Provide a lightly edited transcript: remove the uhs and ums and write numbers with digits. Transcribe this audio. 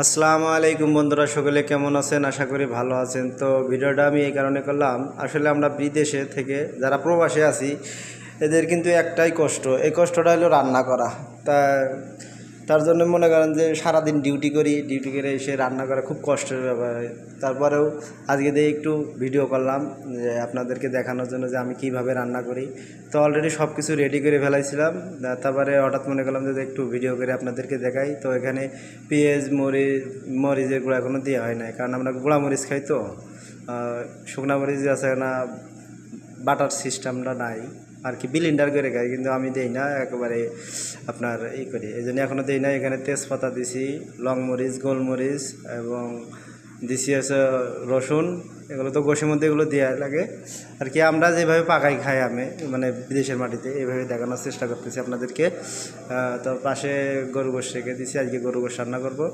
আসসালামু আলাইকুম বন্ধুরা, সকলে কেমন আছেন? আশা করি ভালো আছেন। তো ভিডিওটা আমি এই কারণে করলাম, আসলে আমরা বিদেশে থেকে যারা প্রবাসে আছি এদের কিন্তু একটাই কষ্ট, এই কষ্টটা হলো রান্না করা। তা তার জন্য মনে করেন যে সারাদিন ডিউটি করে এসে রান্না করা খুব কষ্টের ব্যাপার। তারপরেও আজকে দিয়ে একটু ভিডিও করলাম যে আপনাদেরকে দেখানোর জন্য যে আমি কিভাবে রান্না করি। তো অলরেডি সব কিছু রেডি করে ফেলাইছিলাম, তারপরে হঠাৎ মনে করলাম যে একটু ভিডিও করে আপনাদেরকে দেখাই। তো এখানে পেঁয়াজ মরিচের গুঁড়া কোনো দেওয়া হয় না, কারণ আমরা গুঁড়া মরিচ খাই। তো শুকনা মরিচ আছে না, বাটার সিস্টেমটা নাই আর কি, বিলিন্ডার করে খাই, কিন্তু আমি দেই না, একেবারে আপনার করি, এই জন্য এখনও দিই না। এখানে তেজপাতা দিছি, লং মরিচ, গোলমরিচ এবং দিছি আছে রসুন। এগুলো তো গোশের মধ্যে এগুলো দেওয়া লাগে আর কি। আমরা যেভাবে পাকাই খাই আমি, মানে বিদেশের মাটিতে, এইভাবে দেখানোর চেষ্টা করতেছি আপনাদেরকে। তো পাশে গরু গোশ রেখে দিছি, আজকে গরু গোশ রান্না করবো।